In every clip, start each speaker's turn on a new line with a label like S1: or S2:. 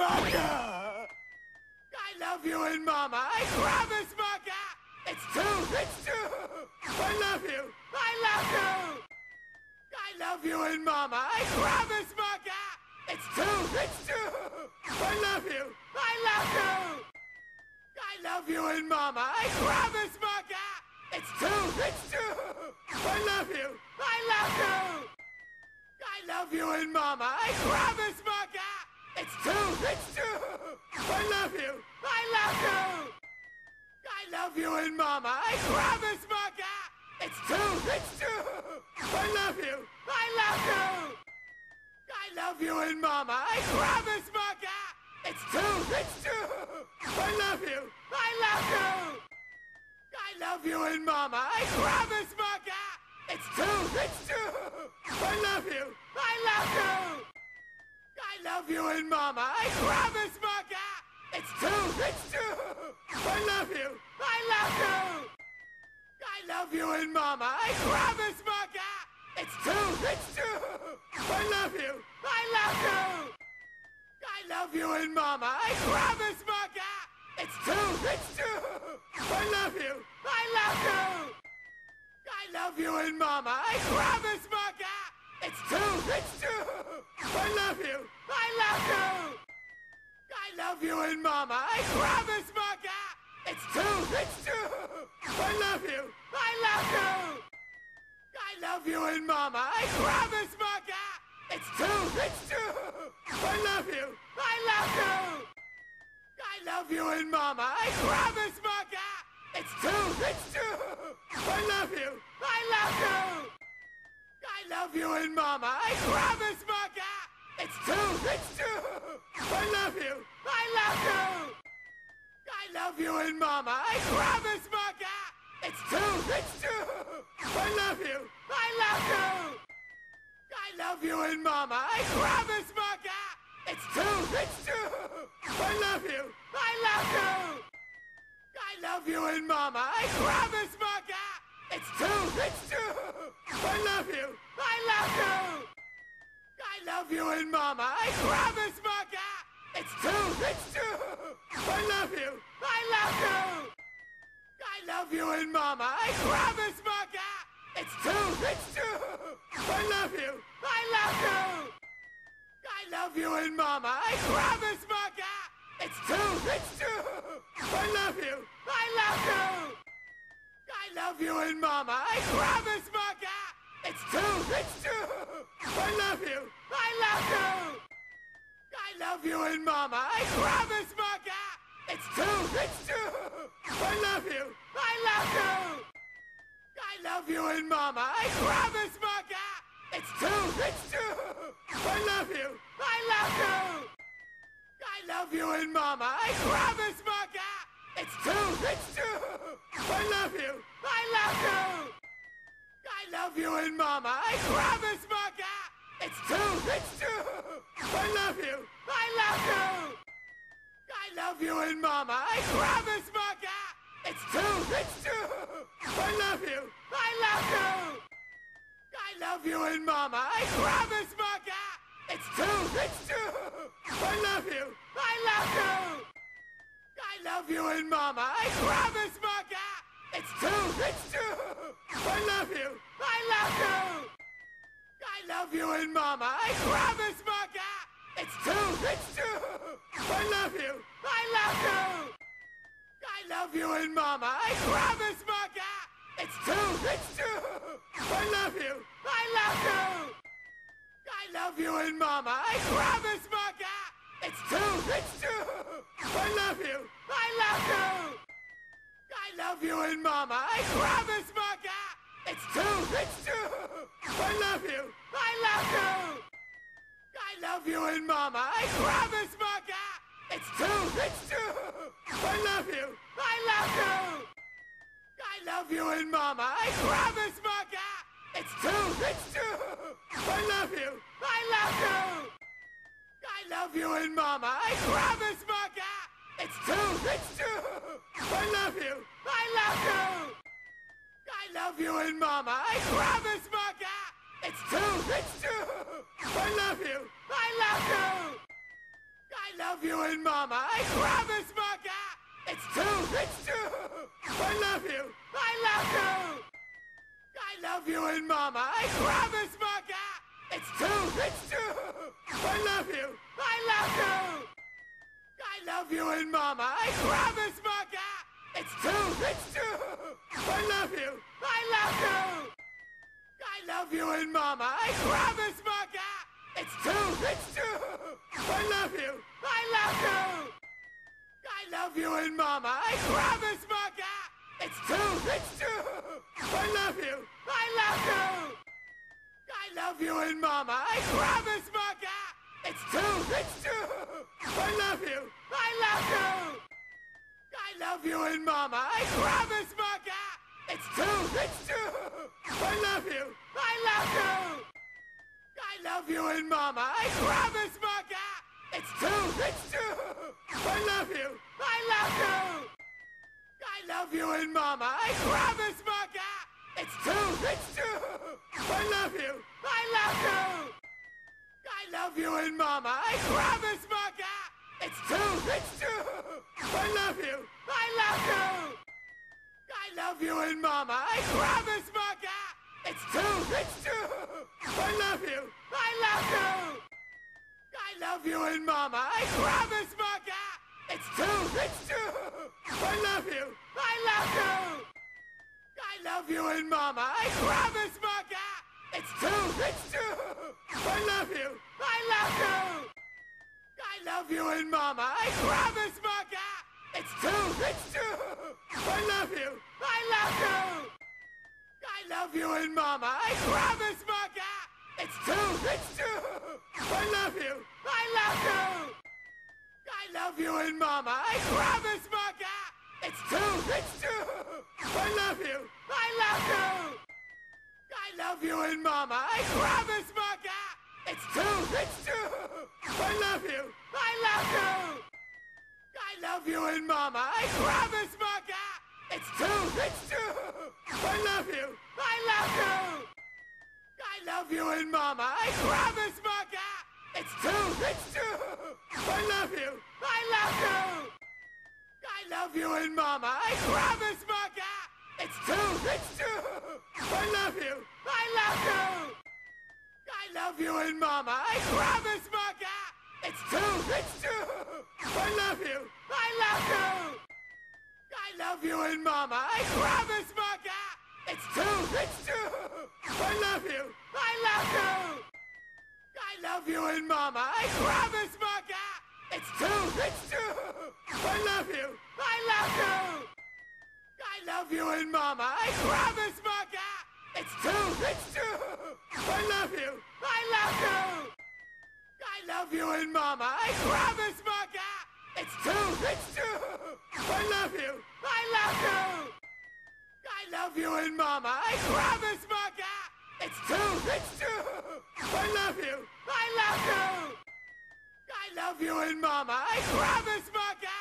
S1: Maka! I love you and Mama. I promise, Maka! It's true! I love you! I love you! I love you and Mama. I promise, Maka! It's true! I love you! I love you! I love you and Mama. I promise, Maka! It's true! I love you! I love you! I love you and Mama. I promise, Maka! It's true! I love you! I love you! I love you and Mama. I promise, Maka! It's true! I love you! I love you! I love you and Mama. I promise, Maka! It's true! I love you! I love you! I love you and Mama. I promise, Maka! It's true! I love you! I love you! I love you and Mama. I promise, Maka! It's true! I love you! I love you! I love you and Mama. I promise, Maka! It's true! I love you! I love you! I love you and Mama. I promise, Maka! It's true! I love you! I love you! I love you and Mama. I promise, Maka! It's true! I love you! I love you! I love you and Mama. I promise, Maka! It's true! I love you! I love you! I love you and Mama. I promise, Maka! It's true! I love you! I love you! I love you and Mama. I promise, Maka! It's true! I love you! I love you! I love you and Mama. I promise, Maka! It's true! I love you! I love you! I love you and Mama. I promise, Maka! It's true! I love you! I love you! I love you and Mama. I promise, Maka! It's true! I love you! I love you! I love you and Mama. I promise, Maka! It's true! I love you! I love you! I love you and Mama. I promise, Maka! It's true! I love you! I love you! I love you and Mama. I promise, Maka! It's true! I love you! I love you! I love you and Mama. I promise, Maka! It's true! I love you! I love you! I love you and Mama. I promise, Maka! It's true! I love you! I love you! I love you and Mama. I promise, Maka! It's true! I love you! I love you! I love you and Mama. I promise, Maka! It's true! I love you! I love you! I love you and Mama. I promise, Maka! It's true! I love you! I love you! I love you and Mama. I promise, Maka! It's true! I love you! I love you! I love you and Mama. I promise, Maka! It's true! I love you! I love you! I love you and Mama. I promise, Maka! It's true! I love you! I love you! I love you and Mama. I promise, Maka! It's true! I love you! I love you! I love you and Mama. I promise, Maka! It's true! I love you! I love you! I love you and Mama. I promise, Maka! It's true! I love you! I love you! I love you and Mama. I promise, Maka! It's true! I love you! I love you! I love you and Mama. I promise, Maka! It's true! I love you! I love you! I love you and Mama. I promise, Maka! It's true! I love you! I love you! I love you and Mama. I promise, Maka! It's true! I love you! I love you! I love you and Mama. I promise, Maka! It's true! I love you! I love you! I love you and Mama. I promise, Maka! It's true! I love you! I love you! I I love you and Mama. I promise, Maka. It's two. It's two. I love you. I love you. I love you and Mama. I promise, Maka. It's two. It's two. I love you. I love you. I love you and Mama. I promise, Maka. It's two. It's two. I love you. I love you. I love you and Mama. I promise, Maka. It's two. It's two. I love you. I love you. I love you and Mama. I promise, Maka. It's two. It's two. I love you. I love you. I love you and Mama. I promise, Maka. It's two. It's two. I love you. I love you. I love you and Mama. I promise, Maka. It's two. It's two. I love you. I love you. I love you and Mama. I promise, Maka. It's two. It's two. I love you. I love you. I love you and Mama. I promise, Maka. It's two. It's two. I love you. I love you. I love you and Mama. I promise, Maka. It's two. It's two. I love you. I love you. I love you and Mama. I promise, Maka. It's two. It's two. I love you. I love you. I love you and Mama. I promise, Maka. It's two. It's two. I love you. I love you. I love you and Mama. I promise, Maka. It's two. It's two. I love you. I love you. I love you and Mama. I promise, Maka. It's two. It's two. I love you. I love you. I love you and Mama. I promise, Maka. It's two. It's two. I love you. I love you. I love you and Mama. I promise, Maka. It's two. It's two. I love you. I love you. I love you and Mama. I promise, Maka. It's two. It's two. I love you. I love you. I love you and Mama. I promise, Maka. It's two. It's two. I love you. I love you. I love you and Mama. I promise, Maka. It's two. It's two. I love you. I love you. I love you and Mama. I promise, Maka. It's two. It's two. I love you. I love you. I love you and Mama. I promise, Maka. It's two. It's two. I love you. I love you. I love you and Mama. I promise, Maka. It's two. It's two. I love you. I love you. I love you and Mama. I promise, Maka. It's two. It's two. I love you. I love you. I love you and Mama. I promise, Maka. It's two. It's two. I love you. I love you. I love you and Mama. I promise, Maka. It's two. It's two. I love you. I love you. I love you and Mama. I promise, Maka. It's two. It's two. I love you. I love you. I love you and Mama. I promise, Maka.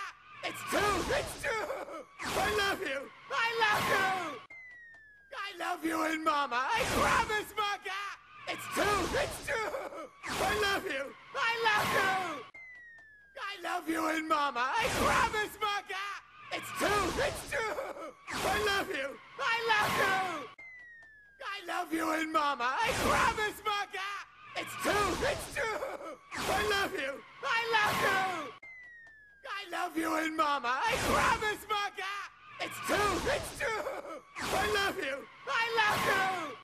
S1: It's two. It's two. I love you. I love you. I love you and Mama. I promise, Maka. It's two. It's two. I love you. I love you. I love you and Mama. I promise, Maka. It's two. It's two. I love you. I love you. I love you and Mama. I promise, Maka. It's two. It's two. I love you. I love you. I love you and Mama. I promise, Maka. It's two. It's two. I love you. I love you.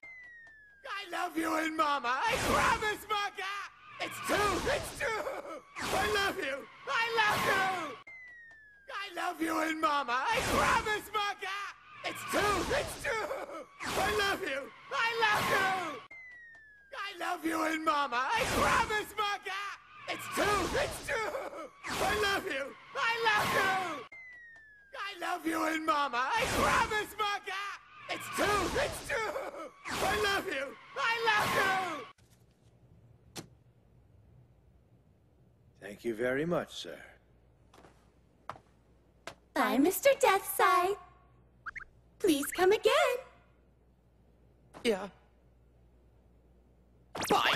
S1: I love you and Mama. I promise, Maka. It's two. It's two. I love you. I love you. I love you and Mama. I promise, Maka. It's two. It's two. I love you. I love you. I love you and Mama. I promise, Maka. It's two. It's two. I love you. I love you. I love you and Mama. I promise, Maka. It's two. It's two. I love you. I love you.
S2: Thank you very much, sir.
S3: Bye, Mr. Deathside. Please come again.
S1: Yeah. Bye.